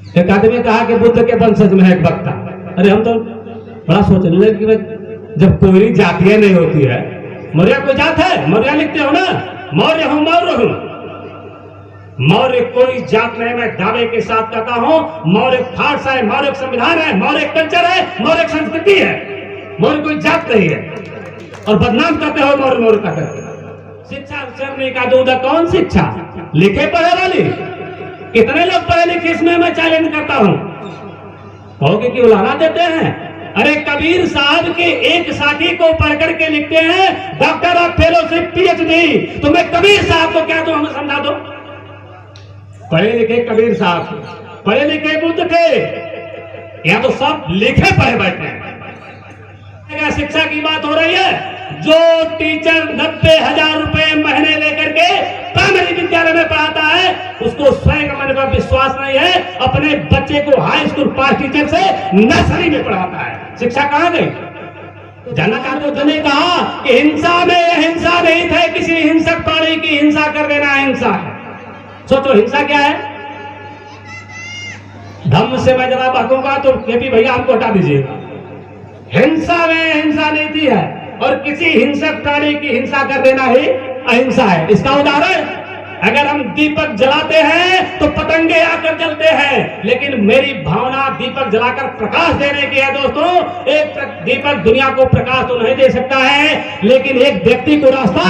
एक आदमी कहा कि बुद्ध के वंशज में है एक वक्ता। अरे हम तो बड़ा सोचने लगे कि जब कोई जातियां नहीं होती है, मौर्य कोई जात है? मौर्य लिखते हो ना, मौर्य हूं, मौर्य हूं। मौर्य कोई जात नहीं, मैं दावे के साथ कहता हूं। मौर्य फारसा है, मौर्य संविधान है, मौर्य कल्चर है, मौर्य संस्कृति है। मौर्य कोई जात नहीं है। और बदनाम करते हो मौर्य, मौर्य का करते। शिक्षा चरनी का दूध कौन शिक्षा? लिखे पढ़े वाली? कितने लोग पढ़े लिखे इसमें मैं चैलेंज करता हूं। कहोगे कि उलाना देते हैं। अरे कबीर साहब के एक साथी को पढ़ करके लिखते हैं डॉक्टर ऑफ फेलोशिप पीएचडी। तो मैं कबीर साहब को क्या दूं, हमें समझा दो। पढ़े लिखे कबीर साहब, पढ़े लिखे बुद्ध के, या तो सब लिखे पढ़े बैठे हैं। शिक्षा की बात हो रही है। जो टीचर 90,000 रुपए महीने लेकर के प्राइमरी विद्यालय में पढ़ाता है, उसको स्वयं मन पर विश्वास नहीं है, अपने बच्चे को हाई स्कूल पास टीचर से नर्सरी में पढ़ाता है। शिक्षा कहां गई? जनक बुद्ध ने कहा कि हिंसा में हिंसा नहीं थे, किसी हिंसक प्राणी की हिंसा कर देना हिंसा है। सोचो हिंसा क्या है? धम्म से मैं जवाब हकूंगा तो केपी भैया हमको हटा दीजिएगा। हिंसा में हिंसा नहीं थी है, और किसी हिंसक प्राणी की हिंसा कर देना ही अहिंसा है। इसका उदाहरण, अगर हम दीपक जलाते हैं तो पतंगे आकर जलते हैं, लेकिन मेरी भावना दीपक जलाकर प्रकाश देने की है। दोस्तों, एक दीपक दुनिया को प्रकाश तो नहीं दे सकता है, लेकिन एक व्यक्ति को रास्ता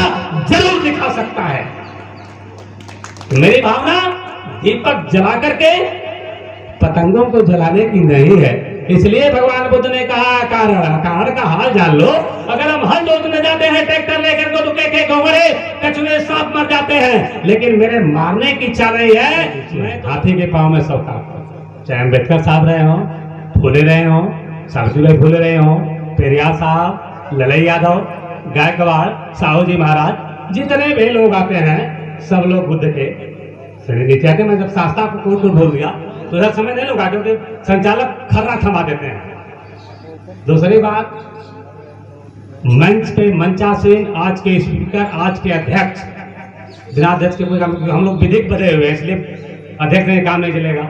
जरूर दिखा सकता है। मेरी भावना दीपक जला करके पतंगों को जलाने की नहीं है। इसलिए भगवान बुद्ध ने कहा कारण का हाल जान लो। अगर हम हल जोतने जाते हैं ट्रैक्टर लेकर को, तो के घोड़े कछुए सांप मर जाते हैं, लेकिन मेरे मारने की इच्छा नहीं है। मैं हाथी के पांव में सब काम, चाहे अम्बेडकर साहब रहे हो, फूले रहे हो, सावित्रीबाई फूले रहे हो, पेरियार साहब, ललई यादव, गायकवाड़, साहू जी महाराज, जितने भी लोग आते हैं सब लोग बुद्ध के नीचे आते। मैं जब शास्त्रा को कोर्ट बोल दिया तो इधर समय नहीं लगा, क्योंकि संचालक खर्रा थमा देते हैं। दूसरी बात, मंच पे मंचासीन आज के स्पीकर, आज के अध्यक्ष, बिना अध्यक्ष के कोई काम, हम लोग विधिक बने हुए हैं, इसलिए अध्यक्ष में काम नहीं चलेगा।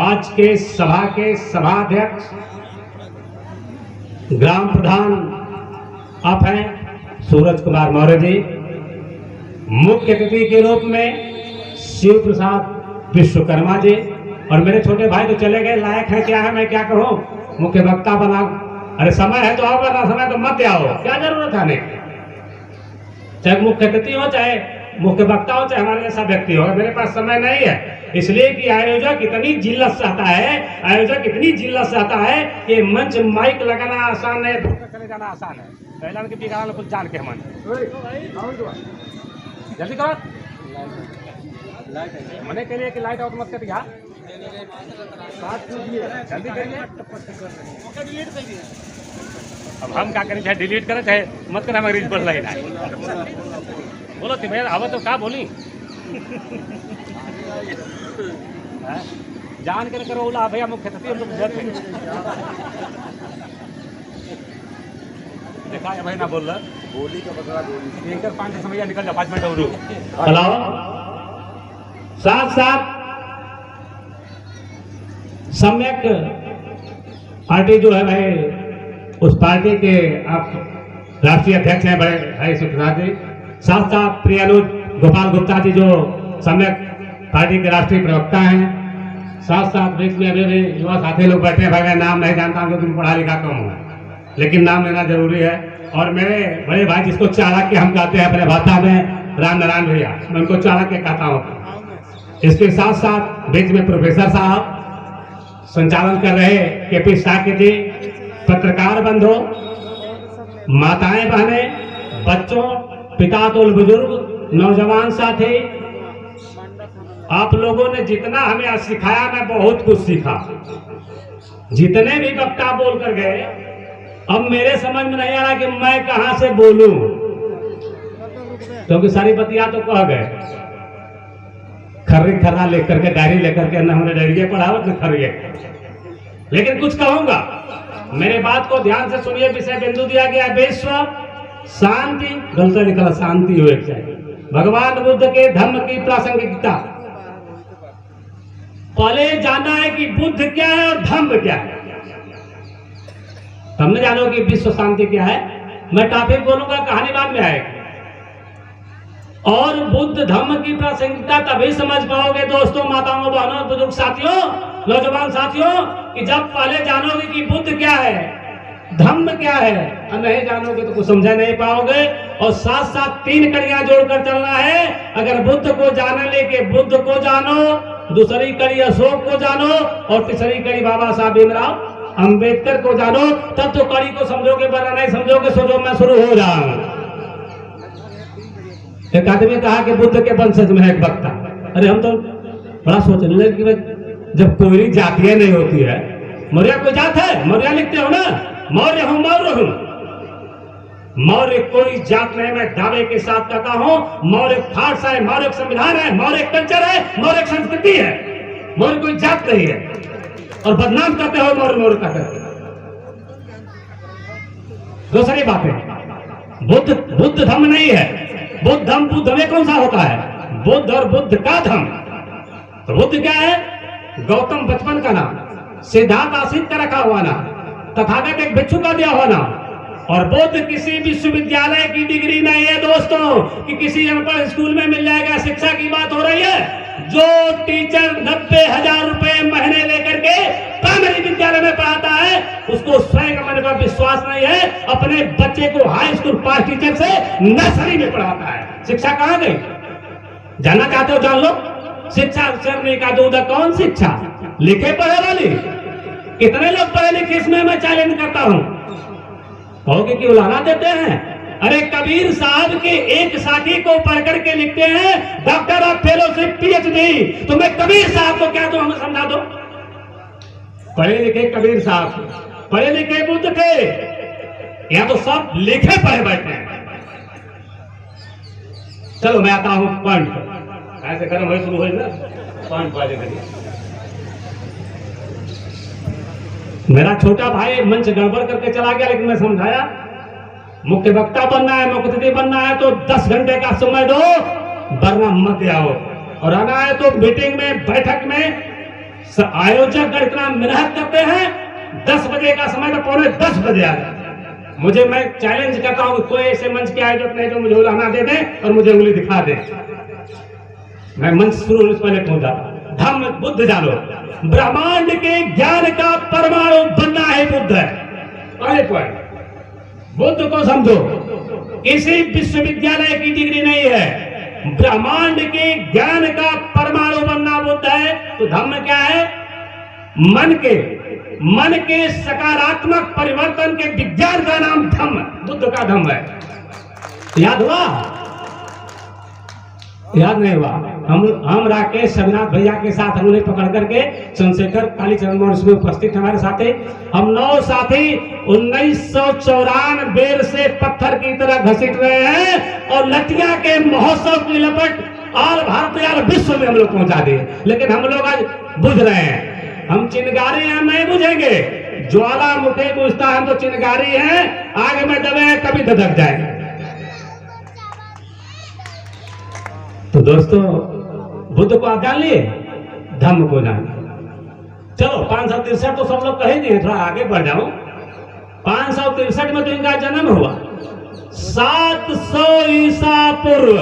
आज के सभा के सभाध्यक्ष, ग्राम प्रधान आप हैं सूरज कुमार मौर्य जी, मुख्य अतिथि के रूप में शिव प्रसाद विश्वकर्मा जी, और मेरे छोटे भाई तो चले गए, लायक है क्या है मैं क्या कहूं, मुख्य वक्ता बना। अरे समय है तो आओ, वरना समय तो मत आओ, क्या जरूरत है? नहीं, चाहे मुख्य अतिथि हो, चाहे मुख्य वक्ता हो, चाहे हमारे जैसा व्यक्ति हो, मेरे पास समय नहीं है। इसलिए कि आयोजक इतनी जिल्लत से आता है, आयोजक इतनी जिल्लत से आता है कि मंच माइक लगाना आसान है, चले जाना आसान है। पहला के बिगाड़ कुछ जान के हम जल्दी करो मने के लिए कि लाइट आउट मत कर दिया, जल्दी करिए। अब हम क्या करें, चाहे डिलीट करें चाहे मत करें, हमें रीच पर लाइन है। बोलो तो भैया, अब तो क्या बोली जान के करो बोला भैया, मुख्य अतिथि हम लोग देखा है भाई ना बोल रहा बोली का बदला बोली एंकर 5 समय निकल जा 5 मिनट और रुक। हेलो, साथ साथ सम्यक पार्टी जो है भाई, उस पार्टी के आप राष्ट्रीय अध्यक्ष हैं भाई सुखनाथ जी, साथ साथ प्रिय अनुज गोपाल गुप्ता जी जो सम्यक पार्टी के राष्ट्रीय प्रवक्ता हैं, साथ साथ बीच में अभी भी युवा साथी लोग बैठे हैं। भाई मैं नाम नहीं जानता हूँ, तुम पढ़ा लिखा कम हुआ, लेकिन नाम लेना जरूरी है। और मेरे बड़े भाई जिसको चाणक्य हम कहते हैं अपने भाषा में, राम नारायण भैया, मैं उनको चाणक्य कहता हूँ। इसके साथ साथ बीच में प्रोफेसर साहब संचालन कर रहे केपी साक्य जी, पत्रकार बंधु, माताएं बहनें, बच्चों, पिता तोल बुजुर्ग, नौजवान साथी, आप लोगों ने जितना हमें सिखाया, मैं बहुत कुछ सीखा। जितने भी वक्ता बोल कर गए, अब मेरे समझ में नहीं आ रहा कि मैं कहां से बोलूं, क्योंकि सारी बतिया तो कह गए। खर्रा लेकर के, डायरी लेकर के, न हमने डायरी पढ़ावत न खर्रे, लेकिन कुछ कहूंगा, मेरे बात को ध्यान से सुनिए। विषय बिंदु दिया गया विश्व शांति, गलत निकला शांति हो एक चाहिए। भगवान बुद्ध के धर्म की प्रासंगिकता, पहले जानना है कि बुद्ध क्या है और धम्म क्या है, तब न जानो कि विश्व शांति क्या है। मैं टॉपिक बोलूंगा, कहानी बाद में आएगी। और बुद्ध धम्म की प्रासंगिकता तभी समझ पाओगे दोस्तों, माताओं, बहनों, बुजुर्ग साथियों, नौजवान साथियों, कि जब पहले जानोगे कि बुद्ध क्या है, धम्म क्या है, और नहीं जानोगे तो कुछ समझ नहीं पाओगे। और साथ साथ 3 कड़ियां जोड़कर चलना है। अगर बुद्ध को जानने लेके बुद्ध को जानो, दूसरी कड़ी अशोक को जानो, और तीसरी कड़ी बाबा साहब भीमराव अंबेडकर को जानो, तब तो कड़ी को समझोगे, वरना नहीं समझोगे। सोचो मैं शुरू हो जाऊं। एक आदमी कहा कि बुद्ध के वंशज में है एक वक्ता। अरे हम तो बड़ा सोचने लगे कि जब कोई जातियां नहीं होती है, मौर्य कोई जात है? मौर्य लिखते हो ना, मौर्य हूं, मौर्य हूं। मौर्य कोई जात नहीं, मैं दावे के साथ कहता हूं। मौर्य फारसा है, मौर्य संविधान है, मौर्य कल्चर है, मौर्य संस्कृति है। मौर्य कोई जात नहीं है। और बदनाम करते हो मौर्य, मौर्य का करते। दूसरी बात है, बुद्ध धम्म नहीं है। बुद्ध धम्म, बुद्ध में कौन सा होता है? बुद्ध और बुद्ध का धम्म। तो बुद्ध क्या है? गौतम बचपन का नाम, सिद्धार्थ आसित का रखा हुआ नाम, तथागत एक भिक्षु का दिया हुआ नाम। और बुद्ध किसी विश्वविद्यालय की डिग्री नहीं है दोस्तों, कि किसी अनपढ़ स्कूल में मिल जाएगा। शिक्षा की बात हो रही है। जो टीचर 90,000 रुपए महीने लेकर के प्राइमरी विद्यालय में पढ़ाता है, उसको स्वयं मन पर विश्वास नहीं है। अपने बच्चे को हाई स्कूल पास टीचर से नर्सरी में पढ़ाता है। शिक्षा कहां गई? जानना चाहते हो? जान लो। शिक्षा चरने का दूध कौन शिक्षा? लिखे पढ़े वाली। कितने लोग पढ़े लिखे, इसमें मैं चैलेंज करता हूं। कहोगे कि उलाना देते हैं। अरे कबीर साहब के एक साथी को पढ़ करके लिखते हैं डॉक्टर ऑफ फेलोशिप PhD। तो मैं कबीर साहब को क्या दूं, हमें समझा दो। पढ़े लिखे कबीर साहब, पढ़े लिखे बुद्ध थे, या तो सब लिखे पढ़े बैठे हैं। चलो मैं आता हूं पॉइंट पर। ऐसे गर्म हो शुरू हो ना, पॉइंट वाले करिए। मेरा छोटा भाई मंच गड़बड़ करके चला गया, लेकिन मैं समझाया मुख्य वक्ता बनना है, मुख्य अतिथि बनना है तो 10 घंटे का समय दो, वरना मत आओ। और आना है तो मीटिंग में, बैठक में आयोजक इतना मेहनत करते हैं, 10 बजे का समय तो 9:45 बजे आ जाए। मुझे, मैं चैलेंज करता हूं कि कोई ऐसे मंच के आयोजक नहीं जो मुझे उलाहना दे दे और मुझे उंगली दिखा दे। मैं मंच शुरू होने से पहले पहुंच जाता। धम्म बुद्ध जानो, ब्रह्मांड के ज्ञान का परमाणु बनना है बुद्ध है। पहले पॉइंट, बुद्ध को समझो। किसी विश्वविद्यालय की डिग्री नहीं है, ब्रह्मांड के ज्ञान का परमाणु बनना बुद्ध है। तो धम्म क्या है? मन के सकारात्मक परिवर्तन के विज्ञान का नाम धम्म, बुद्ध का धम्म है। याद हुआ? याद नहीं हुआ? हम राकेश सबनाथ भैया के साथ हमने पकड़ करके चंद्रशेखर कालीचरण मोड़ में उपस्थित हमारे साथी, हम 9 साथी 1994 से पत्थर की तरह घसीट रहे हैं और लटिया के महोत्सव की लपट और भारत या विश्व में हम लोग पहुंचा दिए। लेकिन हम लोग आज बुझ रहे हैं। हम चिनगारी हम नहीं बुझेंगे। ज्वालामुखी बुझता है, हम तो चिनगारी हैं, आग में दबे कभी धधक जाएंगे। तो दोस्तों, बुद्ध को आप जान लिए, धम्म को जान। चलो 563 तो सब लोग कह दिए, थोड़ा आगे बढ़ जाओ। 563 में तो इनका जन्म हुआ। 700 ईसा पूर्व,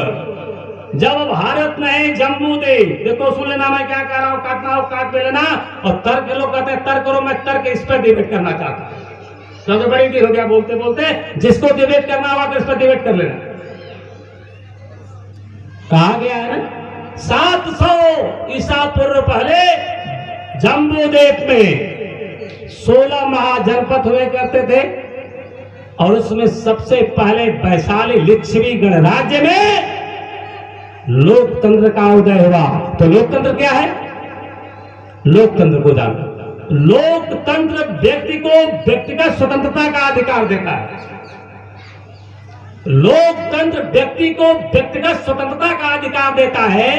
जब भारत नहीं जम्बूद्वीप, देखो सुन लेना मैं क्या कह रहा हूं, काटना हो काट पे लेना। और तर्क, लोग कहते हैं तर्क करो, मैं तर्क इस पर डिबेट करना चाहता हूं। सबसे बड़ी देर हो गया बोलते बोलते, जिसको डिबेट करना हुआ तो इस पर डिबेट कर लेना। कहा गया है ना 700 ईसा पूर्व पहले जम्बूद्वीप में 16 महाजनपद हुए करते थे। और उसमें सबसे पहले वैशाली लिच्छवी गणराज्य में लोकतंत्र का उदय हुआ। तो लोकतंत्र क्या है? लोकतंत्र को जानो। लोकतंत्र व्यक्ति को व्यक्तिगत स्वतंत्रता का अधिकार देता है। लोकतंत्र व्यक्ति को व्यक्तिगत स्वतंत्रता का अधिकार देता है,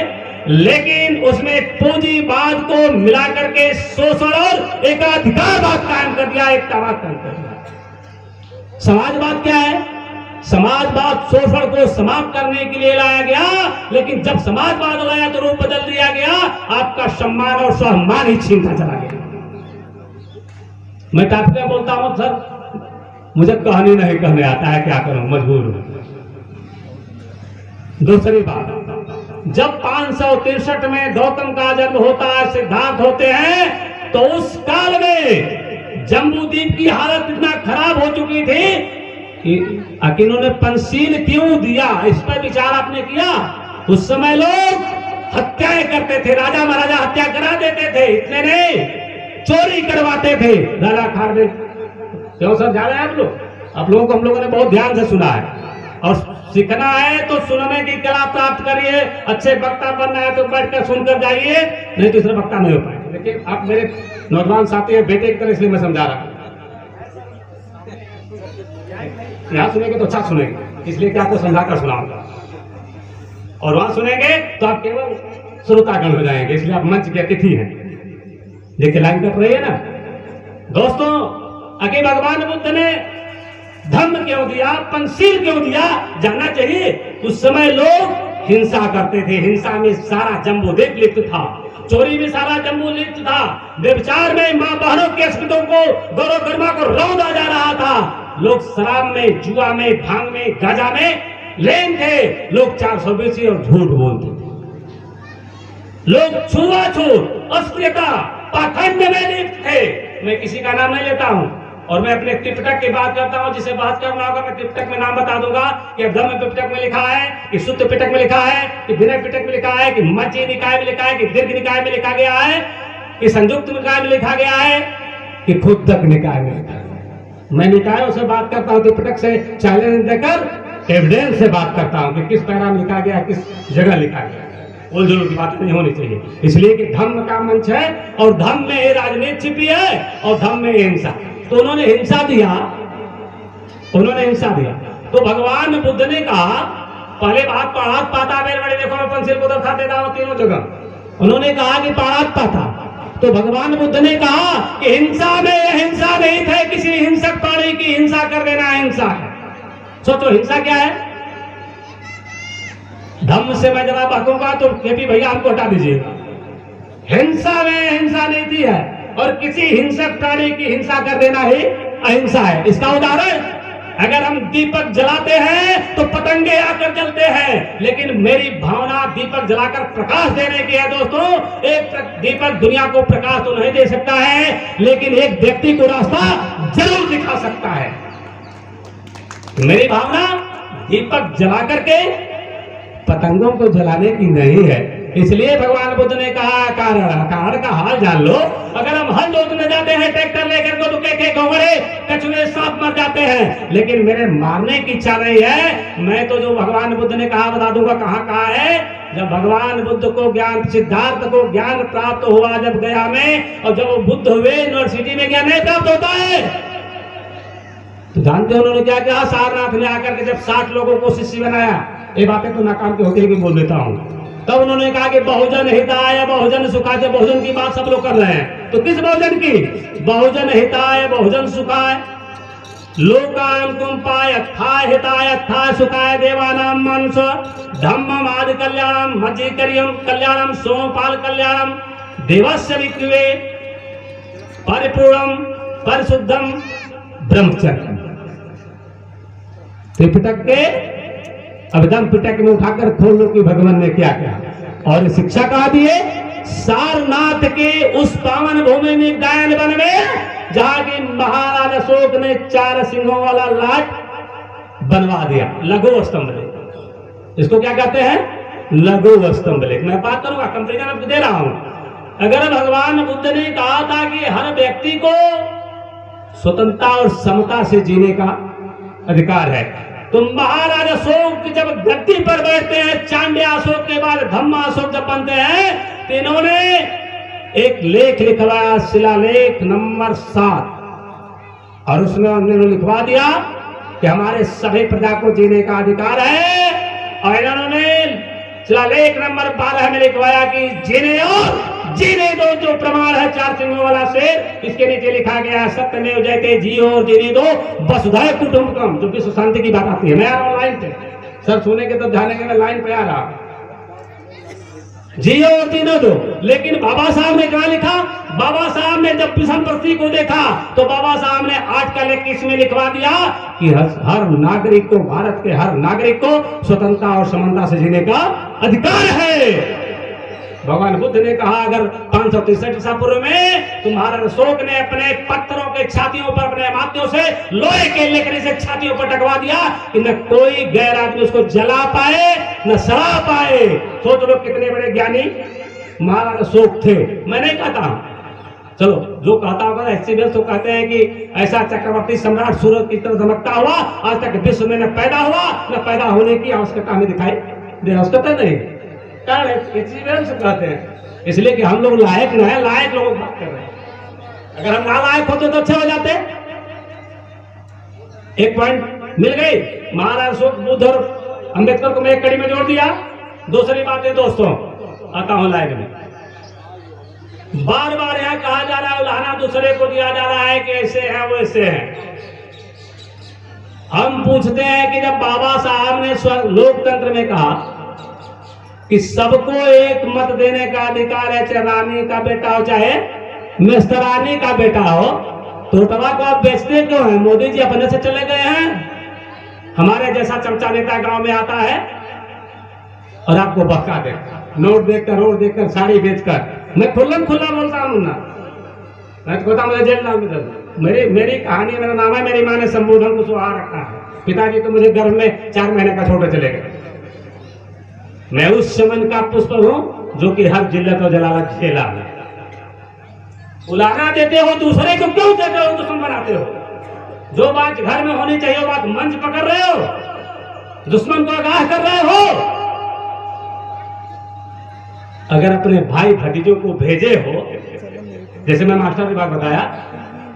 लेकिन उसमें पूंजीवाद को मिलाकर के शोषण और एकाधिकारवाद कायम कर दिया, एकतावाद कायम कर दिया। समाजवाद क्या है? समाजवाद शोषण को समाप्त करने के लिए लाया गया, लेकिन जब समाजवाद लाया तो रूप बदल दिया गया, आपका सम्मान और सम्मान ही छीनता चला गया। मैं टापके बोलता हूं सर, मुझे कहानी नहीं कहने आता है, क्या करूं, मजबूर हूं। दूसरी बात, जब 563 में गौतम का जन्म होता है, सिद्धार्थ होते हैं, तो उस काल में जम्बूद्वीप की हालत इतना खराब हो चुकी थी कि इन्होंने पंसील क्यों दिया, इस पर विचार आपने किया? उस समय लोग हत्याएं करते थे, राजा महाराजा हत्या करा देते थे, इतने नहीं चोरी करवाते थे। राजा खारवे क्यों सर जा रहे हैं आप लोग? आप लोगों को हम लोगों ने बहुत ध्यान से सुना है, और सीखना है तो सुनने की कला प्राप्त करिए। अच्छे वक्ता बनना है तो बैठकर सुनकर जाइए, नहीं तो इसमें वक्ता नहीं हो पाए। लेकिन आप मेरे नौजवान साथी है, बेटे की तरह, इसलिए मैं समझा रहा हूं। यहाँ सुनेंगे तो अच्छा सुनेंगे, इसलिए क्या आपको समझा कर सुनाऊंगा, और वहां सुनेंगे तो आप केवल श्रोतागण हो जाएंगे, इसलिए आप मंच के अतिथि हैं। देखिए लाइन कट रही है ना दोस्तों। आगे भगवान बुद्ध ने धम्म क्यों दिया, पंसील क्यों दिया, जानना चाहिए। उस समय लोग हिंसा करते थे, हिंसा में सारा जम्बूद्वीप लिप्त था, चोरी में सारा जम्बू लिप्त था, व्यभिचार में मां बहनों के अस्मितों को, गौरव गरिमा को रौंदा जा रहा था। लोग शराब में, जुआ में, भांग में, गांजा में लीन थे, लोग 420 और झूठ बोलते थे, लोग छुआछूत, अस्पृश्यता, पाखंड में लिप्त थे। मैं किसी का नाम नहीं लेता हूं, और मैं अपने त्रिपिटक की बात करता हूं, जिसे बात करना होगा मैं त्रिपिटक में नाम बता दूंगा कि धम्म पिटक में लिखा है, कि सुत्त पिटक में लिखा है, कि विनय पिटक में लिखा है, कि मज्जी निकाय में लिखा है, कि दीर्घ निकाय में लिखा गया है, कि संयुक्त निकाय में लिखा गया है, कि खुद्दक निकाय में लिखा है। मैं निकायों से बात करता हूं, त्रिपिटक से चैलेंज देकर एविडेंस से बात करता हूं कि किस पैरा में लिखा गया, किस जगह लिखा गया। उलझुल की बात नहीं होनी चाहिए, इसलिए कि धम्म का मंच है, और धम्म में राजनीति छिपी है, और धम्म में हिंसा। तो उन्होंने हिंसा दिया, उन्होंने हिंसा दिया। तो भगवान बुद्ध ने कहा, पहले बात पढ़ात पाता बेल बड़े, देखो मैं पंसील को दर्शा देता हूं तीनों जगह। उन्होंने कहा कि पढ़ात पाता, तो भगवान बुद्ध ने कहा कि हिंसा में हिंसा नहीं थे, किसी हिंसक प्राणी की हिंसा कर देना हिंसा है। सोचो हिंसा क्या है। धम्म से मैं जरा बकूंगा तो केपी भैया हमको हटा दीजिएगा। हिंसा में हिंसा नहीं थी है, और किसी हिंसक प्राणी की हिंसा कर देना ही अहिंसा है। इसका उदाहरण, अगर हम दीपक जलाते हैं तो पतंगे आकर जलते हैं, लेकिन मेरी भावना दीपक जलाकर प्रकाश देने की है दोस्तों। एक दीपक दुनिया को प्रकाश तो नहीं दे सकता है, लेकिन एक व्यक्ति को रास्ता जरूर दिखा सकता है। मेरी भावना दीपक जला करके पतंगों को जलाने की नहीं है। इसलिए भगवान बुद्ध ने कहा, कारण का हाल जान लो। अगर हम हल जोतने जाते हैं ट्रैक्टर लेकर तो के घोंघरे कछुए सांप मर जाते हैं, लेकिन मेरे मारने की इच्छा नहीं है। मैं तो जो भगवान बुद्ध ने कहा बता दूंगा कहाँ कहा है। जब भगवान बुद्ध को ज्ञान, सिद्धार्थ को ज्ञान प्राप्त हुआ जब गया में, और जब वो बुद्ध हुए यूनिवर्सिटी में ज्ञान नहीं प्राप्त होता है, तो जानते हो उन्होंने क्या कहा? सारनाथ में आकर के जब 60 लोगों को शिष्य बनाया, ये बातें तो नाकाम के होते हुए बोल देता हूं, तब उन्होंने कहा कि बहुजन हिताय बहुजन सुखाय। बहुजन की बात सब लोग कर रहे हैं, तो किस बहुजन की? बहुजन हिताय बहुजन सुखाय, लोकान कुंपाय अथाय हिताय अथाय सुखाय, देवानां मानुष धम्मम आदि कल्याणम, मज्जी कल्याणम, सोमपाल कल्याणम, देवस्य विक्वे परिपूर्णम परिशुद्धम ब्रह्मचर्य। त्रिपिटक के अभिधम्म पिटक में उठाकर खोल लो कि भगवान ने क्या क्या, और शिक्षा कहा दिए। सारनाथ के उस पावन भूमि में गायन वन में, जहां की महाराज अशोक ने 4 सिंहों वाला लाट बनवा दिया, लघु स्तंभ लेख। इसको क्या कहते हैं? लघु स्तंभ लेख। मैं बात करूंगा, कंपेरिजन आपको दे रहा हूं। अगर भगवान बुद्ध ने कहा था कि हर व्यक्ति को स्वतंत्रता और समता से जीने का अधिकार है, तो महाराज अशोक जब गद्दी पर बैठते हैं, चांड्या अशोक के बाद धम्मा अशोक जब बनते हैं, तो इन्होंने एक लेख लिखवाया, शिलालेख नंबर 7, और उसमें उन्होंने लिखवा दिया कि हमारे सभी प्रजा को जीने का अधिकार है। और इन्होंने शिलालेख नंबर 12 में लिखवाया कि जीने और जीने दो, जो प्रमाण है 4 सिंहों वाला शेर, इसके नीचे लिखा गया सत्यमेव जयते, जियो और जीने दो वसुधैव कुटुंबकम, जो विश्व शांति की बात आती है। मैं आ रहा हूं लाइन पे, सर सुने के तो जाने के मैं लाइन पे आ रहा, जियो और जीने दो। लेकिन बाबा साहब ने क्या लिखा? बाबा साहब ने जब विषम परिस्थिति को देखा तो बाबा साहब ने आर्टिकल 21 में लिखवा दिया कि हर नागरिक को, भारत के हर नागरिक को स्वतंत्रता और समानता से जीने का अधिकार है। भगवान बुद्ध ने कहा अगर 563 ईसा पूर्व में तुम्हारा अशोक ने अपने पत्थरों के छातियों पर अपने माथियों से लोहे के लेकर इसे छातियों पर टकवा दिया कि न कोई गैर आदमी उसको जला पाए न सड़ा पाए। सोच लो कितने बड़े ज्ञानी महाराज अशोक थे। मैं नहीं कहता, चलो जो कहता होगा एक्सीडेंट तो कहते हैं कि ऐसा चक्रवर्ती सम्राट सूरज की तरह चमकता हुआ आज तक विश्व में न पैदा हुआ न पैदा होने की आवश्यकता हमें दिखाई दे, आवश्यकता नहीं एक्सीडेंट कहते हैं, इसलिए कि हम लोग लायक न है, लायक लोगों की बात कर रहे हैं। अगर हम नालायक होते तो अच्छे हो जाते। एक पॉइंट मिल गई, महाराज अशोक, बुद्ध और अंबेडकर को मैं एक कड़ी में जोड़ दिया। दूसरी बात है दोस्तों, आता हूं लाइव में, बार बार यहां कहा जा रहा है उलाहना दूसरे को दिया जा रहा है कि ऐसे है वैसे है। हम पूछते हैं कि जब बाबा साहब ने लोकतंत्र में कहा कि सबको एक मत देने का अधिकार है, चाहे रानी का बेटा हो चाहे मिस्टरानी का बेटा हो, तो टमाटर को आप बेचते क्यों हैं? मोदी जी अपने से चले गए हैं, हमारे जैसा चमचा नेता गांव में आता है और आपको बहका दे, नोट देखकर, रोड देखकर, साड़ी बेचकर। मैं खुला बोलता हूं ना, मैं तो कहता मुझे जेल डाल दे। मेरी कहानी, मेरा नाम है, मेरी माँ ने संबोधन को सुहा रखा है। पिताजी तो मुझे गर्भ में 4 महीने का छोटे चले गए। मैं उस चमन का पुष्प हूं जो कि हर जिल्लत और जलालत झेला है। उलाहना देते हो दूसरे को, क्यों देते हो, दुश्मन बनाते हो? जो बात घर में होनी चाहिए वो बात मंच पकड़ रहे हो, दुश्मन को आगाह कर रहे हो। अगर अपने भाई भतीजों को भेजे हो, जैसे मैं मास्टर की बात बताया,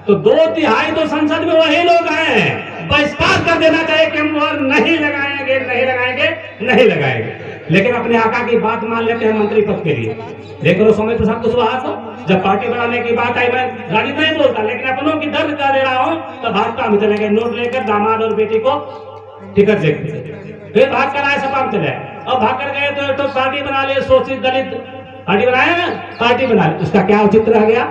तो 2/3 तो संसद में वही लोग हैं। बहिष्कार कर देना चाहिए कि हम वो नहीं लगाएंगे, नहीं लगाएंगे, नहीं लगाएंगे। लेकिन अपने आका की बात मान लेते हैं मंत्री पद के लिए। देख लो स्वामी प्रसाद कुशवाहा को, जब पार्टी बनाने की बात आई, मैं गाड़ी नहीं बोलता, लेकिन अपनों की दर्द कर दे रहा हूं, तो भाजपा में चले गए, नोट लेकर दामाद और बेटी को टिकट देकर, फिर भाग कर आए, सपा में चले आए, और भाग कर गए तो पार्टी बना लिए, शोषित दलित पार्टी बनाए ना, पार्टी बना ली। उसका क्या औचित्य रह गया?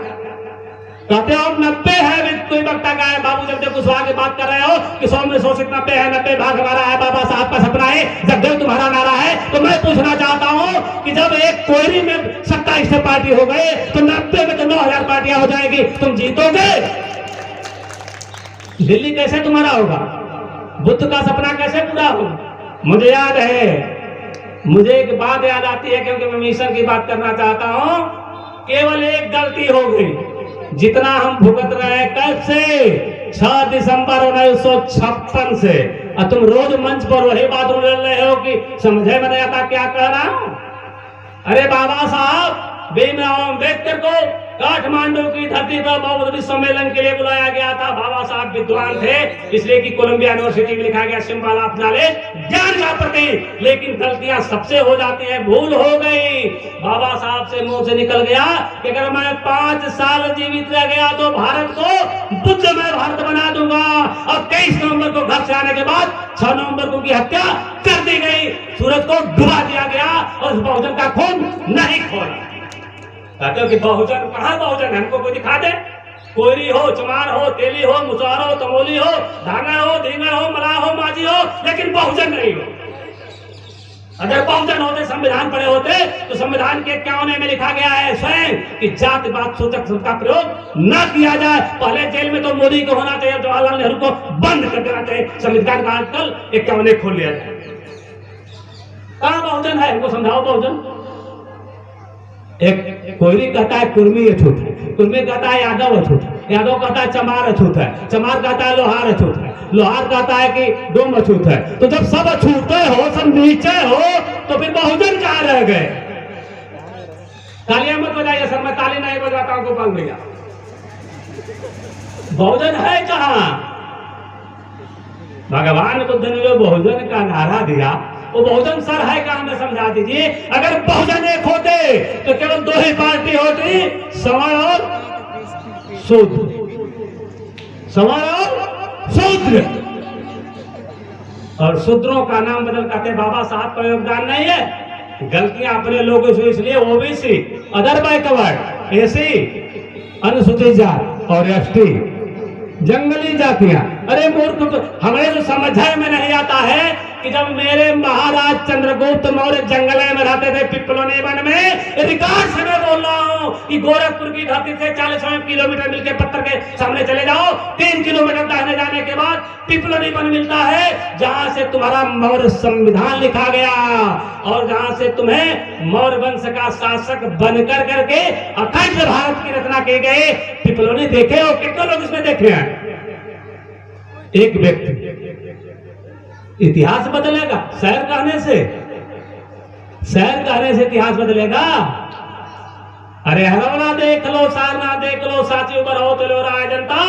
कहते हो 90 है, कोई वक्ता का है, बाबू जगदेव कुशवाहा की बात कर रहे हो कि 100 में शोषित 90 है, 90 भाग हमारा है, बाबा साहब का सपना है, जगदेव तुम्हारा नारा है। तो मैं पूछना चाहता हूं कि जब एक कोयरी में 27 से पार्टी हो गए तो 90 में तो 9000 पार्टियां हो जाएगी, तुम जीतोगे? दिल्ली कैसे तुम्हारा होगा? बुद्ध का सपना कैसे पूरा होगा? मुझे याद है, मुझे एक बात याद आती है, क्योंकि मैं मिशन की बात करना चाहता हूं। केवल एक गलती हो गई, जितना हम भुगत रहे हैं, कब से? 6 दिसंबर 1956 से। और तुम रोज मंच पर वही बात बोल रहे हो कि समझे में नहीं आता क्या कह रहा हूं। अरे बाबा साहब भीमराव अम्बेडकर को काठमांडू की धरती पर बौद्ध विश्व सम्मेलन के लिए बुलाया गया था। बाबा साहब विद्वान थे, इसलिए कि कोलंबिया यूनिवर्सिटी में लिखा गया सिंबल ऑफ नॉलेज, ज्ञान का प्रतीक। लेकिन गलतियां सबसे हो जाती है, भूल हो गई। बाबा साहब से मुंह से निकल गया कि अगर मैं 5 साल जीवित रह गया तो भारत को बुद्धमय भारत बना दूंगा। और 23 नवंबर को घर से आने के बाद 6 नवंबर को उनकी हत्या कर दी गई, सूरज को डुबा दिया गया और उस बहुजन का खून नहीं खोला। कहते हो कि बहुजन कहाँ बहुजन है? हमको कोई दिखा दे। कोयरी हो, चमार हो, तेली हो, मुसहर हो, तमोली हो, धांगर हो, ढींगर हो, मलाह हो, माझी हो, लेकिन बहुजन नहीं हो। अगर बहुजन होते, संविधान पढ़े होते, तो संविधान के 51 में लिखा गया है स्वयं कि जातिवाद सूचक शब्द का प्रयोग न किया जाए। पहले जेल में तो मोदी को होना चाहिए, जवाहरलाल नेहरू को बंद कर देना चाहिए। संविधान का आजकल 51 खोल लिया जाए। कहाँ बहुजन है? हमको समझाओ बहुजन। एक कोयरी कहता है कुर्मी अछूत है, कुर्मी कहता है यादव अछूत है, यादव कहता है चमार अछूत है, चमार कहता है लोहार अछूत है, लोहार कहता है कि डोम अछूत है। तो जब सब अछूते हो, सब नीचे हो, तो फिर बहुजन कहाँ रह गए? तालियां मत बजाइए सर, मैं ताली नहीं बजाता हूं, गोपाल भैया। बहुजन है कहाँ? भगवान बुद्ध ने जो बहुजन का नारा दिया, वो बहुजन सर है क्या, हमें समझा दीजिए। अगर बहुजन एक होते तो केवल दो ही पार्टी होती, सवर्ण और शूद्र, सवर्ण और शूद्र। और शूद्रों का नाम बदल कहते बाबा साहब का योगदान नहीं है, गलतियां अपने लोगों से, इसलिए ओबीसी, अदर बैकवर्ड, एसी, अनुसूचित जात और एसटी, जंगली जातियां। अरे मूर्ख, हमें जो समझ में नहीं आता है कि जब मेरे महाराज चंद्रगुप्त मौर्य जंगल में रहते थे, पिपलोनी वन में, रिकॉर्ड से मैं बोल रहा हूं कि गोरखपुर की धरती से 40 किलोमीटर मिलकर पत्थर के सामने चले जाओ, 3 किलोमीटर दाहिने जाने के बाद पिपलोनी वन मिलता है, जहां से तुम्हारा मौर्य संविधान लिखा गया और जहां से तुम्हें मौर्य वंश का शासक बनकर करके अखंड भारत की रचना की गई। पिपलोनी देखे हो, कितने लोग इसमें देखे हैं? एक व्यक्ति। इतिहास बदलेगा शहर कहने से, शहर कहने से इतिहास बदलेगा? अरे हरौना देख लो, सारना देख लो, साची उबर हो तो लो राय जनता,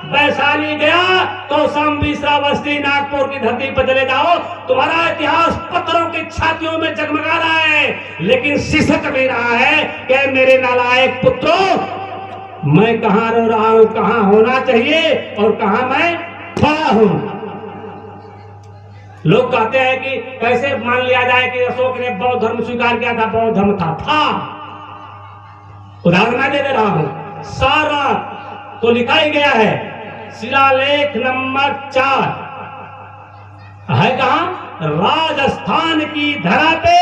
वैशाली गया तो शाम श्रावस्ती नागपुर की धरती पर चले जाओ, तुम्हारा इतिहास पत्थरों की छातियों में जगमगा रहा है, लेकिन सिसक भी रहा है कि मेरे नालायक पुत्रों, मैं कहां रह रहा हूं, कहां होना चाहिए और कहां मैं खड़ा हूं। लोग कहते हैं कि कैसे मान लिया जाए कि अशोक ने बौद्ध धर्म स्वीकार किया था, बौद्ध धर्म था। उदाहरण मैं दे रहा हूं, सारा तो लिखा ही गया है, शिलालेख नंबर 4 है कहां? राजस्थान की धरा पे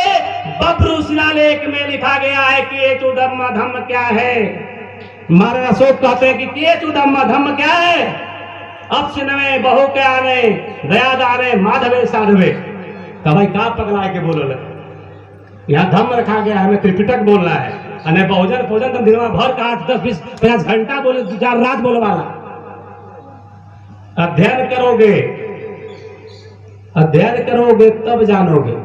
बब्रू शिलालेख में लिखा गया है कि ये चुदम्मा धम्म क्या है। महाराज अशोक कहते हैं कि ये चुदम्मा धम्म क्या है? अब सिनवे बहु के आने, दया दाने, माधवे साधवे। तो भाई का पगला के बोलो लगे, यहाँ धम्म रखा गया है, हमें त्रिपिटक बोलना है, अने बहुजन भोजन तुम दिन भर का 8, 10, 20, 50 घंटा बोले, 4 रात बोलो वाला। अध्ययन करोगे, अध्ययन करोगे तब जानोगे,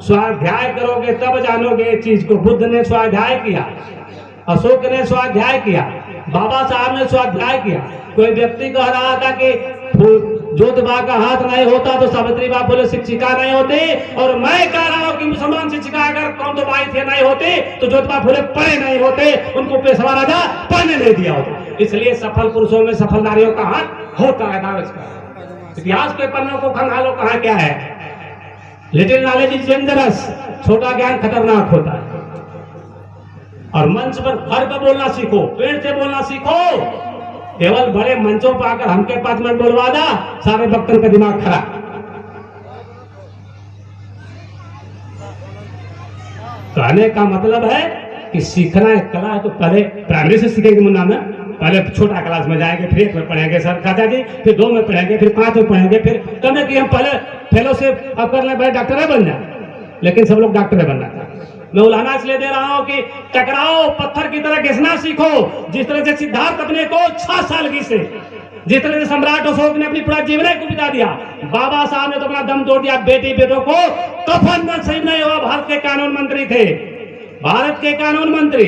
स्वाध्याय करोगे तब जानोगे चीज को। बुद्ध ने स्वाध्याय किया, अशोक ने स्वाध्याय किया, बाबा साहब ने स्वाध्याय किया। कोई व्यक्ति कह रहा था कि जोतबा का हाथ नहीं होता तो सावित्री बाई बोले शिक्षिका नहीं होती, और मैं कह रहा हूं कि मुसलमान शिक्षिका अगर कौन तो बाई थे नहीं होते तो जोतबा फूले पढ़े नहीं होते, उनको पेशवा राजा पढ़ने नहीं दिया होता। इसलिए सफल पुरुषों में सफल नारियों का हाथ होता है। इतिहास के पन्नों को खंगालो, कहा क्या है? लिटिल नॉलेज इज डेंजरस, छोटा ज्ञान खतरनाक होता है। और मंच पर घर पर बोलना सीखो, पेड़ से बोलना सीखो। केवल बड़े मंचों पर आकर हमके 5 मिनट बोलवा दा, सारे वक्तों का दिमाग खराब। कहने का मतलब है कि सीखना एक कला है, तो पहले प्राइमरी से सीखेंगे मुन्ना में, पहले छोटा क्लास में जाएंगे, फिर 1 में पढ़ेंगे सर चाचा जी, फिर 2 में पढ़ेंगे, फिर 5 में पढ़ेंगे, फिर कहने कि हम पहले फेलोशिप अब कर ले, भाई डॉक्टर बन जाए। लेकिन सब लोग डॉक्टर बनना चाहते। मैं उलाहना इसलिए दे रहा हूं कि टकराओ, पत्थर की तरह घिसना सीखो। जिस तरह से सिद्धार्थ अपने को 6 साल की से, जिस तरह से सम्राट अशोक ने अपनी पूरा जीवन को बिता दिया, बाबा साहब ने तो अपना दम तोड़ दिया। बेटी बेटों को कफन में सही नहीं हुआ। भारत के कानून मंत्री थे, भारत के कानून मंत्री,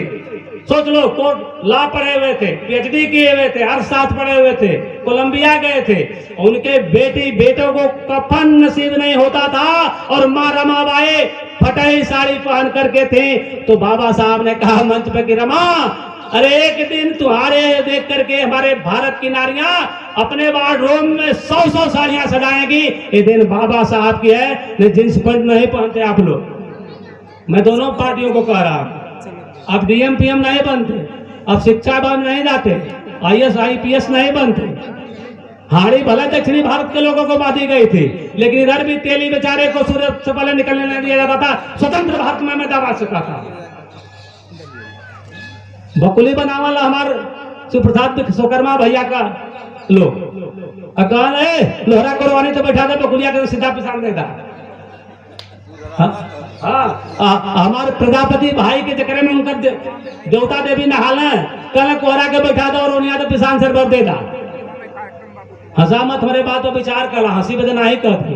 सोच लो, कोर्ट लॉ पढ़े हुए थे, पीएचडी किए हुए थे, अर्थशास्त्र पढ़े हुए थे, कोलंबिया गए थे, उनके बेटी बेटों को कफन नसीब नहीं होता था और मां रमाबाई फटाई साड़ी पहन करके थे। तो बाबा साहब ने कहा मंच पे कि रमा, अरे एक दिन तुम्हारे देख करके हमारे भारत की नारियां अपने वार्डरोब में 100 साड़ियां सजाएंगी। ये दिन बाबा साहब की है। जींस पैंट नहीं पहनते आप लोग। मैं दोनों पार्टियों को कह रहा हूं, अब डीएम पीएम नहीं बनते, अब शिक्षा बन नहीं जाते, आईएएस आईपीएस नहीं बनते। हाड़ी भले दक्षिणी भारत के लोगों को बांधी गई थी, लेकिन इधर भी तेली बेचारे को सूरज से पहले निकलने नहीं दिया जाता था। स्वतंत्र भारत में मैं दबा चुका था। बकुली बनावल हमारे सुप्रसाद विश्वकर्मा भैया का लोग अकाल है, लोहरा करवानी तो बैठा दे, बकुलिया के सीधा पिसान देता। हमारे प्रजापति भाई के चक्कर में उनका देवता देवी नहाला कल कोहरा के बैठा दो और उन्हें तो पिसान सर भर देता। हंसा मत, हमारे बात तो विचार कर, हंसी बदन नहीं कहती।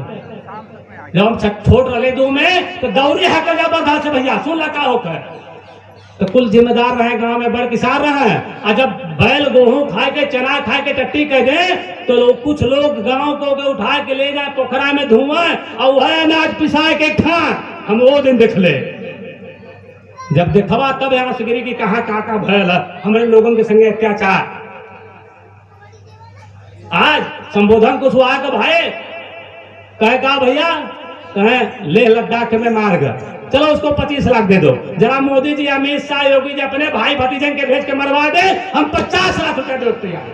जब हम छोट रहे दो में तो दौड़ी है जबरदस्त से भैया सुन लगा होकर तो कुल जिम्मेदार रहे, गांव में बड़ किसान रहे। और जब बैल गेहूं खाए के, चना खाए के टट्टी कह दे, तो लोग कुछ लोग गांव को उठा के ले जाए पोखरा में धुआं और वह अनाज पिसाए के खाएं। हम वो दिन देख ले, जब देखवा तब यहाँ से गिरी की कहा काका भयल हमारे लोगों के संगे अत्याचार। आज संबोधन कुछ हुआ का भाई कहे का भैया, कहे लेह लद्दाख में मार गए, चलो उसको 25 लाख दे दो। जरा मोदी जी, अमित शाह, योगी जी अपने भाई भतीजे के भेज के मरवा दे, हम 50 लाख रुपए देते हैं,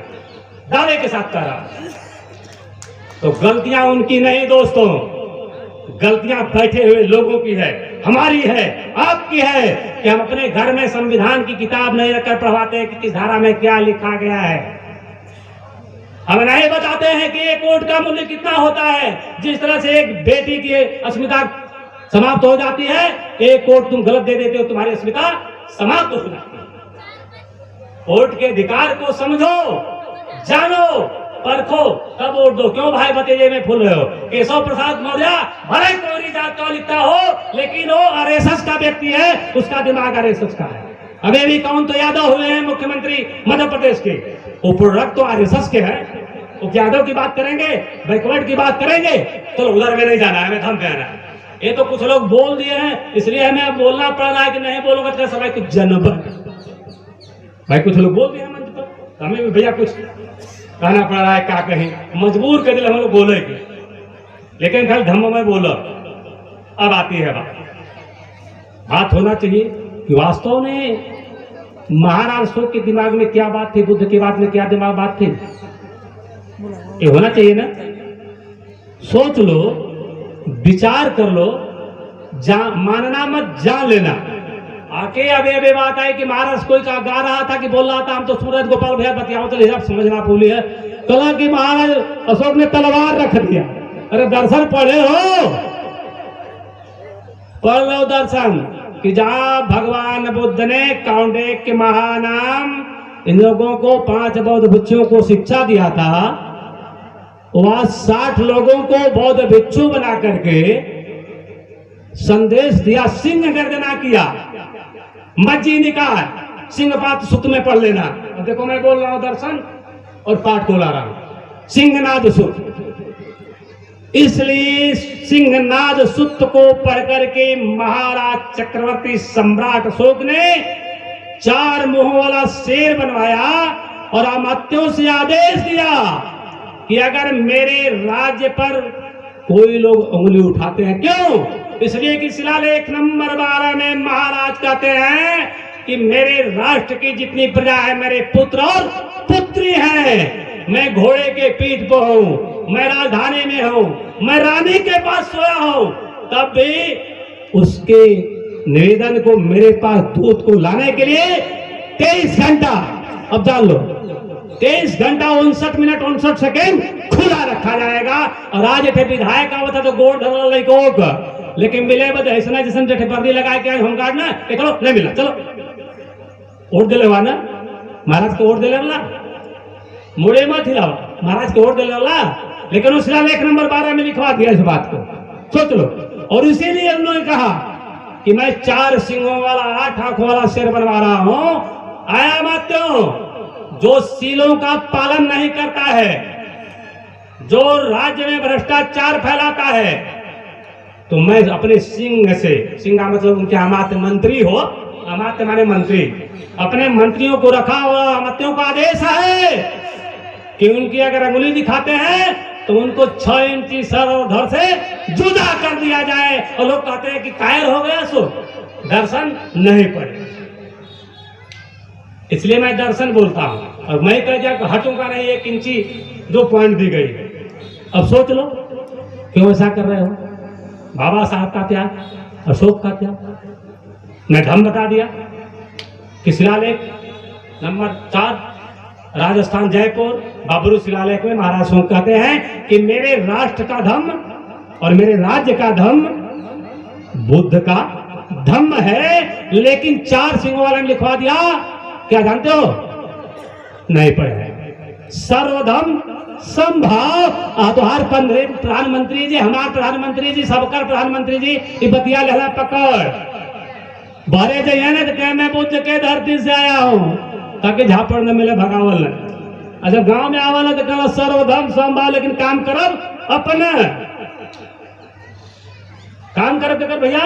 दावे के साथ कह रहा। तो गलतियां उनकी नहीं दोस्तों, गलतियां बैठे हुए लोगों की है, हमारी है, आपकी है कि हम अपने घर में संविधान की किताब नहीं रखकर पढ़वाते कि किस धारा में क्या लिखा गया है। हम नहीं बताते हैं कि एक वोट का मूल्य कितना होता है। जिस तरह से एक बेटी की अस्मिता समाप्त हो जाती है, एक वोट तुम गलत दे देते हो, तुम्हारी अस्मिता समाप्त हो जाती है। वोट के अधिकार को समझो, जानो, परखो, तब वोट दो। क्यों भाई भतीजे में फूल रहे हो? केशव प्रसाद मौर्य भले कोई जात का लिखता हो, लेकिन वो आरएसएस का व्यक्ति है, उसका दिमाग आरएसएस का है। अभी भी कौन तो यादव हुए हैं मुख्यमंत्री मध्य प्रदेश के, वो प्रोडक्ट तो आरएसएस के है। वो यादव की बात करेंगे, बैकवर्ड की बात करेंगे, तो उधर में नहीं जाना है, हमें थम पे आना है। ये तो कुछ लोग बोल दिए हैं, इसलिए हमें बोलना पड़ रहा है कि नहीं बोलोगे तो समय कुछ जन्म भाई कुछ लोग बोल दिए मंच पर, तो हमें भी भैया कुछ कहना पड़ रहा है। क्या कहें, मजबूर कर दिल हम लोग बोले की, लेकिन खाली धम्म में बोलो। अब आती है बात होना चाहिए कि वास्तव में महाराज अशोक के दिमाग में क्या बात थी, बुद्ध की बात में क्या दिमाग बात थी, ये होना चाहिए ना। सोच लो, विचार कर लो, मानना मत, जान लेना। आके अबे बात आई कि महाराज कोई का गा रहा था कि बोल रहा था, हम तो सूरज गोपाल भैया बतियाओ तो हिसाब समझना भूली है। कहा कि महाराज अशोक ने तलवार रख दिया। अरे दर्शन पढ़े हो, पढ़ लो दर्शन कि जहां भगवान बुद्ध ने कौंडिन्य के महानाम इन लोगों को 5 बौद्ध भिक्षुओं को शिक्षा दिया था, वहां 60 लोगों को बौद्ध भिक्षु बना करके संदेश दिया, सिंह गर्जना किया, मज्जी निकाय, सिंह पाठ सूत्र में पढ़ लेना। अब देखो मैं बोल रहा हूं दर्शन और पाठ को ला रहा हूं, सिंहनाद सूत्र। इसलिए सिंहनाद सूत्र को पढ़ करके महाराज चक्रवर्ती सम्राट अशोक ने 4 मुंह वाला शेर बनवाया और अमात्यों से आदेश दिया कि अगर मेरे राज्य पर कोई लोग उंगली उठाते हैं, क्यों? इसलिए कि शिलालेख नंबर 12 में महाराज कहते हैं कि मेरे राष्ट्र की जितनी प्रजा है मेरे पुत्र और पुत्री हैं। मैं घोड़े के पीठ पर हूं, मैं राजधानी में हूं, मैं रानी के पास सोया हूं, तब भी उसके निवेदन को मेरे पास दूध को लाने के लिए 23 घंटा, अब जान लो 23 घंटा 59 मिनट 59 सेकेंड खुला रखा जाएगा। और आज थे विधायक आवत है तो गोड़ धरल लइको, लेकिन मिले बद ऐसा जैसे जठे पर्दी लगा के होमगार्ड ना चलो नहीं मिला, चलो वोट दे लेवा ना, महाराज को वोट दे लेला, मुड़े मत हिलावा, महाराज को वोट दे लेला। लेकिन उस शिलालेख नंबर 12 में लिखवा दिया इस बात को, सोच लो। और इसीलिए उन्होंने कहा कि मैं 4 सिंहों वाला 8 आंखों वाला शेर बनवा रहा हूं। आया मात्यों, जो सीलों का पालन नहीं करता है, जो राज्य में भ्रष्टाचार फैलाता है, तो मैं अपने सिंह से, सिंह का मतलब उनके अमात्य मंत्री हो, अमात्य माने मंत्री, अपने मंत्रियों को रखा और अमात्यों का आदेश है कि उनकी अगर अंगुली दिखाते हैं तो उनको 6 इंची सर और धड़ से जुदा कर दिया जाए। और लोग कहते हैं कि कायर हो गया सो दर्शन नहीं पड़े, इसलिए मैं दर्शन बोलता हूं। और मैं कह जाकर हटूंगा नहीं, 1 इंची 2 पॉइंट दी गई। अब सोच लो क्यों ऐसा कर रहे हो। बाबा साहब का त्याग, अशोक का त्याग, मैं धम बता दिया कि शिलालेख नंबर 4 राजस्थान जयपुर बाबरू शिलालेख में महाराज अशोक कहते हैं कि मेरे राष्ट्र का धम्म और मेरे राज्य का धम्म बुद्ध का धम्म है। लेकिन 4 सिंहों वाले ने लिखवा दिया, क्या जानते हो? नहीं पढ़े। सर्वधम संभाव। तो हर प्रधानमंत्री जी, हमारे प्रधानमंत्री जी, सबका प्रधानमंत्री जी, ये बतिया लेला पकड़। बारे जाइए ना तो कह मैं बुद्ध के धरती से आया हूँ, ताकि झापड़ न मिले भगावल न। अच्छा गांव में आवाला तो कहला सर्वधर्म संभाल, लेकिन काम करब अपने, काम करब कर भैया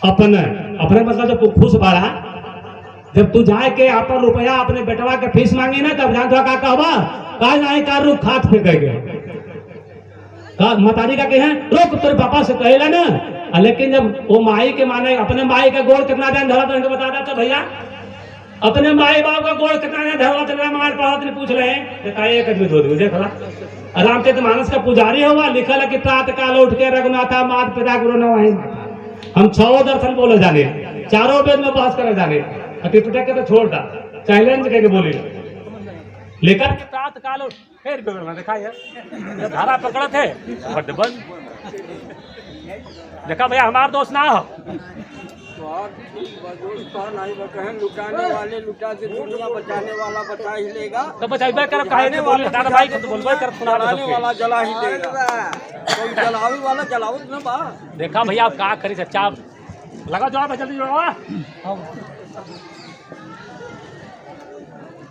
अपने। अपने मतलब जब तू खुश बाड़ा, जब तू जाए के अपन रुपया अपने बेटवा के फीस मांगी ना, तब जान का कहबा काज नहीं कर रू खात फेंकेगे। मतारी का कहे रोक तेरे पापा से कहेला ना, लेकिन जब वो माई के माने अपने माई का गोड़ कितना दिन धरा तो बता देता भैया, अपने माई बाप का गोड़ कितना दिन धरा तो मार पढ़ा पूछ रहे हैं, देखा एक आदमी दो देखा रामचरित मानस का पुजारी हुआ, लिखल है कि प्रातः काल उठ के रघुनाथा मात पिता गुरु नवाहि। हम 6 दर्शन बोले जाने, 4 वेद में बहस करे जाने, त्रिपिटक के तो छोड़ता चैलेंज करके बोली लेकर प्रातः काल उठ फिर बिगड़ना देखा है धारा पकड़ा थे बंद देखा भैया हमारा दोस्त ना हो लुटाने वाले लुटा से दुनिया बचाने वाला बचा ही लेगा, तो बचाइबे कर काहे ने बोल दादा भाई को तो बोलबे कर सुनाने वाला जला ही देगा, कोई जलावे वाला जलावत ना बा। देखा भैया आप का करी सच्चा लगा जवाब जल्दी जवाब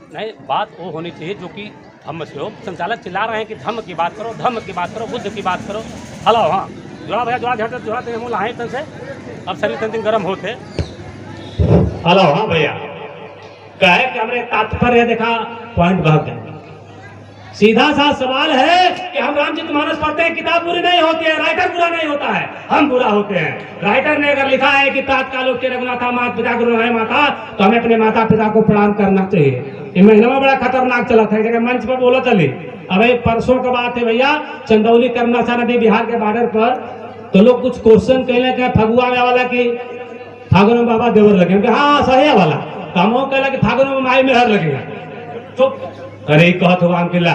नहीं, बात वो होनी चाहिए जो कि धम्म से हो। संचालक चिल्ला रहे हैं कि धम्म की बात करो, धम्म की बात करो, बुद्ध की बात करो। हेलो हाँ जवाब भैया जवाब झट जवाब मुँह लाए तन से अब शरीर तन गर्म होते। हेलो हाँ भैया कहे कि हमने तात्पर्य देखा पॉइंट भाग जाए। सीधा सा सवाल है कि हम रामचरित मानस पढ़ते हैं, किताब बुरी नहीं होती है, राइटर बुरा नहीं होता है, हम बुरा होते हैं। राइटर ने अगर लिखा है कि प्रातःकाल उठ के रघुनाथा माता पिता गुरु है माता, तो हमें अपने माता पिता को प्रणाम करना चाहिए। ये महीना में बड़ा खतरनाक चला था, जगह मंच पर बोला चली। अब परसों का बात है भैया, चंदौली कर्मनाशा नदी बिहार के बॉर्डर पर, तो लोग कुछ क्वेश्चन कहले के फगुआ में वाला की फागुन में बाबा देवर लगे, हाँ सही वाला तो हम कहला कि फागुन में माई मेहर लगेगा। चुप अरे कहत हो आम किला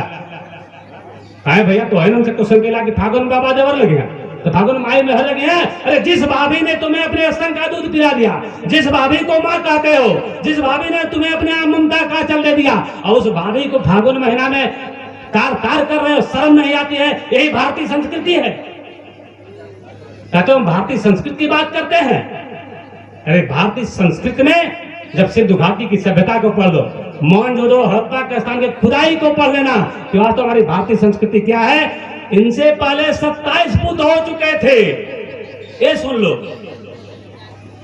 है भैया, तो है ना हमसे क्वेश्चन केला कि फागुन में बाबा देवर लगेगा, तो फागुन में माई मेहर लगे हैं। अरे जिस भाभी ने तुम्हें अपने स्तन का दूध पिला दिया, जिस भाभी को माँ कहते हो, जिस भाभी ने तुम्हें अपने ममता का चल दे दिया, और उस भाभी को फागुन महीना में कार कर रहे हो, शर्म नहीं आती है? यही भारतीय संस्कृति है। कहते हम भारतीय संस्कृति की बात करते हैं। अरे भारतीय संस्कृति में जब सिंधु घाटी की सभ्यता को पढ़ लो, मोहनजोदड़ो हड़प्पा के स्थान के खुदाई को पढ़ लेना कि आज तो हमारी भारतीय संस्कृति क्या है। इनसे पहले 27 बुद्ध हो चुके थे, ये सुन लो।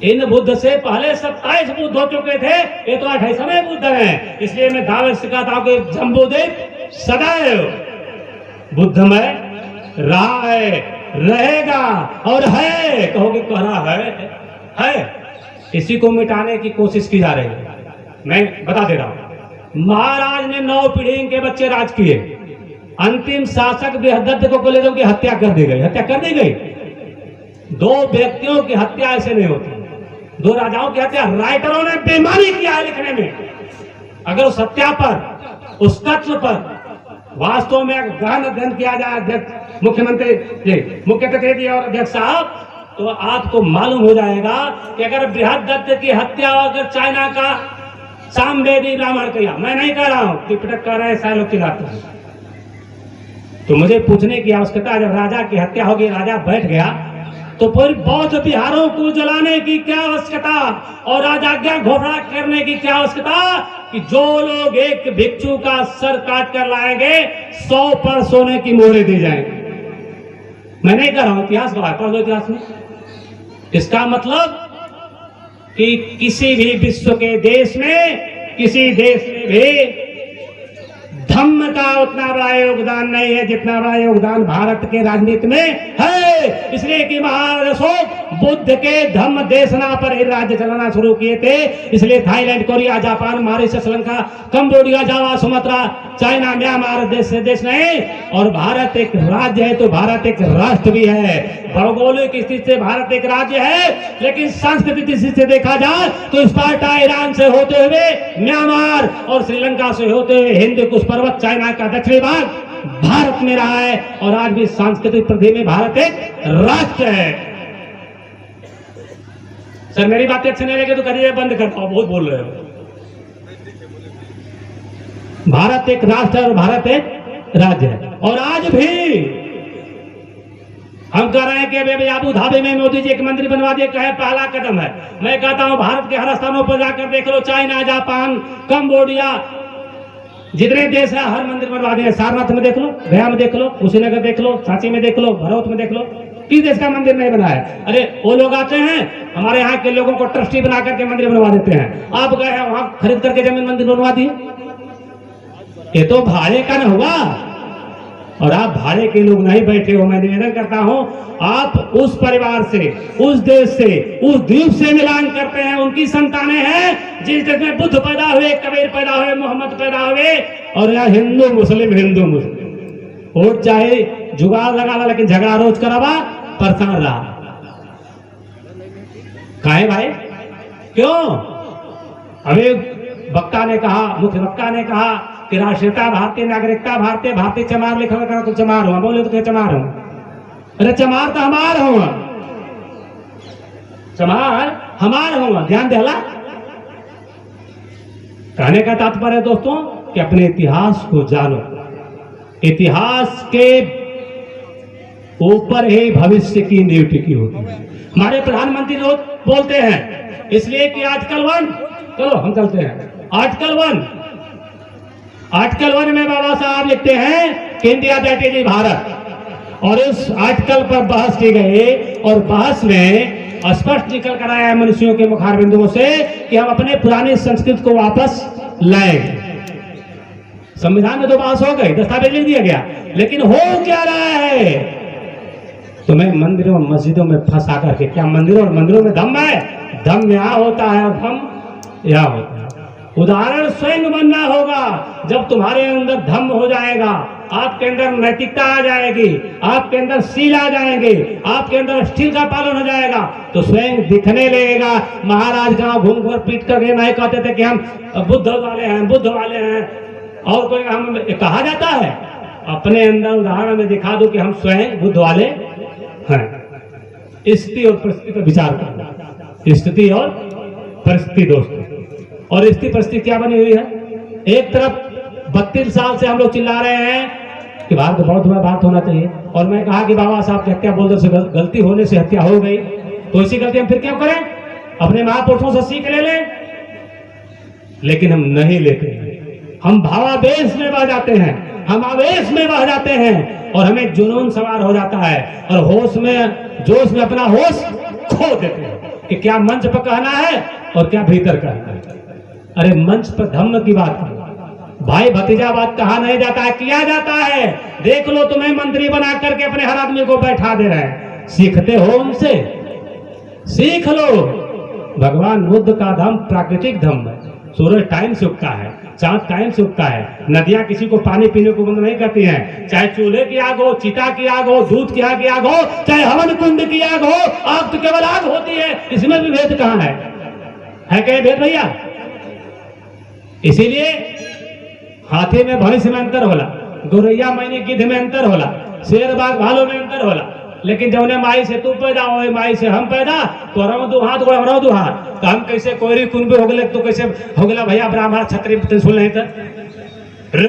इन बुद्ध से पहले 27 बुद्ध हो चुके थे, ये तो 28वें बुद्ध हैं। इसलिए मैं दावे से कहता हूं कि जम्बूद्वीप सदैव बुद्धमय रहा है, रहेगा और है। कहोगे कह रहा है, इसी को मिटाने की कोशिश की जा रही है। मैं बता दे रहा हूं, महाराज ने 9 पीढ़ी के बच्चे राज किए, अंतिम शासक बृहदत्त को कलेजों की हत्या कर दी गई। हत्या कर दी गई। 2 व्यक्तियों की हत्या ऐसे नहीं होती, 2 राजाओं की हत्या राइटरों ने बेईमानी किया है लिखने में। अगर उस हत्या पर, उस कत्ल पर वास्तव में गहन अध्ययन किया जाए मुख्यमंत्री जी, मुख्य अतिथि और अध्यक्ष साहब, तो आपको मालूम हो जाएगा कि अगर बृहदत्त की हत्या अगर चाइना का सामवेदी ब्राह्मण किया, मैं नहीं कह रहा हूं, त्रिपिटक कह रहे हैं, सारे लोग चिल्लाते हैं, तो मुझे पूछने की आवश्यकता, जब राजा की हत्या होगी, राजा बैठ गया, तो फिर बौद्ध विहारों को जलाने की क्या आवश्यकता और राजाज्ञा घोषणा करने की क्या आवश्यकता कि जो लोग एक भिक्षु का सर काट कर लाएंगे 100 पर सोने की मोहरें दी जाएंगी। मैं नहीं कह रहा हूं, इतिहास पढ़ लो इतिहास में। इसका मतलब कि किसी भी विश्व के देश में, किसी देश में भी धम्म का उतना बड़ा योगदान नहीं है जितना बड़ा योगदान भारत के राजनीति में है। इसलिए कि महाराज अशोक बुद्ध के धम्म देशना पर ही राज्य चलाना शुरू किए थे। इसलिए Thailand, Korea, Japan, Mauritius, Sri Lanka, Cambodia, Java, Sumatra, China, Myanmar देश नहीं, और भारत एक राज्य है तो भारत एक राष्ट्र भी है। भौगोलिक स्थिति से भारत एक राज्य है, लेकिन सांस्कृतिक स्थिति से देखा जाए तो स्पार्टा ईरान से होते हुए म्यांमार और श्रीलंका से होते हुए हिंद कुश पर्वत चाइना का दक्षिणी भाग भारत में रहा है, और आज भी सांस्कृतिक परिधि में भारत एक राष्ट्र है। सर मेरी बातें अच्छी नहीं लगे तो करिए बंद करता हूं, बहुत बोल रहे हो। भारत एक राष्ट्र है और भारत एक राज्य है, और आज भी हम कह रहे हैं कि अभी अबू धाबी में मोदी जी एक मंदिर बनवा दिए, कहे पहला कदम है। मैं कहता हूं भारत के हर स्थानों पर जाकर देख लो, चाइना, जापान, कंबोडिया, जितने देश है हर मंदिर बनवा दिए। सारनाथ में देख लो, गया में देख लो, कुशीनगर देख लो, सांची में देख लो, भरौत में देख लो, किस देश का मंदिर नहीं बना है? अरे वो लोग आते हैं हमारे यहाँ के लोगों को ट्रस्टी बना करके मंदिर बनवा देते हैं। आप गए हैं वहां खरीद करके जमीन मंदिर बनवा दिए, ये तो भाड़े का न हुआ। और आप भाड़े के लोग नहीं बैठे हो। मैं निवेदन करता हूं, आप उस परिवार से, उस देश से, उस द्वीप से मिलान करते हैं, उनकी संतानें हैं जिस देश में बुद्ध पैदा हुए, कबीर पैदा हुए, मोहम्मद पैदा हुए, और यहाँ हिंदू मुस्लिम वोट चाहे जुगाड़ लगा, लेकिन झगड़ा रोज करावा, परेशान रहा। काहे भाई, क्यों? अभी वक्ता ने कहा, मुख्य वक्ता ने कहा कि राष्ट्रीयता भारतीय, नागरिकता भारतीय, भारतीय चमार लिखा करा तो चमार हो, बोले तो क्या चमार हो? अरे चमार तो हमार हो, चमार हमार हो, ध्यान देला। कहने का तात्पर्य दोस्तों कि अपने इतिहास को जानो, इतिहास के ऊपर ही भविष्य की नींव टिकी होती है। हमारे प्रधानमंत्री रोज बोलते हैं इसलिए कि आर्टिकल 1, चलो हम चलते हैं, आर्टिकल 1 में बाबा साहब लिखते हैं कि इंडिया दैट इज भारत, और इस आर्टिकल पर बहस की गई और बहस में स्पष्ट निकल कर आया है मनुष्यों के मुखार बिंदुओं से कि हम अपने पुरानी संस्कृति को वापस लाएंगे। संविधान में तो बहस हो गई, दस्तावेज लिख दिया गया, लेकिन हो क्या रहा है? तुम्हें मंदिरों मस्जिदों में फंसा करके, क्या मंदिरों और मंदिरों में दम है? दम यहाँ होता है और धम यहाँ होता है। उदाहरण स्वयं बनना होगा। जब तुम्हारे अंदर धम्म हो जाएगा, आपके अंदर नैतिकता आ जाएगी, आपके अंदर सील आ जाएंगे, आपके अंदर स्टील का पालन हो जाएगा, तो स्वयं दिखने लगेगा। महाराज गांव घूम कर पीट करके नहीं कहते थे कि हम बुद्ध वाले हैं, और कोई हम कहा जाता है। अपने अंदर उदाहरण में दिखा दो कि हम स्वयं बुद्ध वाले हैं। स्थिति और परिस्थिति पर विचार करना, स्थिति और परिस्थिति दोस्तों। और स्थिति परिस्थिति क्या बनी हुई है? एक तरफ 32 साल से हम लोग चिल्ला रहे हैं कि भारत बहुत बड़ा भारत होना चाहिए, और मैं कहा कि बाबा साहब की हत्या बोल दो से गलती होने से हत्या हो गई, तो इसी गलती हम फिर क्यों करें? अपने महापुरुषों से सीख ले लें, लेकिन हम नहीं लेते। हम भावावेश में बह जाते हैं, हम आवेश में बह जाते हैं, और हमें जुनून सवार हो जाता है, और होश में, जोश में अपना होश खो देते हैं कि क्या मंच पर कहना है और क्या भीतर कहना है। अरे मंच पर धम्म की बात है, भाई भतीजा बात कहा नहीं जाता है, किया जाता है। देख लो, तुम्हें मंत्री बना करके अपने हर आदमी को बैठा दे रहे हैं, सीखते हो उनसे, सीख लो। भगवान बुद्ध का धम्म प्राकृतिक धम्म है। सूरज टाइम से उगता है, चांद टाइम से उगता है, नदियां किसी को पानी पीने को बंद नहीं करती हैं। चाहे चूल्हे की आग हो, चिता की आग हो, दूध की आग हो, चाहे हवन कुंड की आग हो, आग तो केवल आग होती है। इसमें भी भेद कहां है क्या भेद भैया? इसीलिए हाथी में भैंस में अंतर होला, गोरैया मैंने गिद्ध में अंतर होला, शेर बाघ भालू में अंतर होला, लेकिन जौने माई से तू पैदा हो, माई से हम पैदा, तो रहो दो हाथ रहो तो हम कैसे कोयरी कुंभी हो गए, तो कैसे हो गया भैया ब्राह्मण क्षत्रिय सुन नहीं था।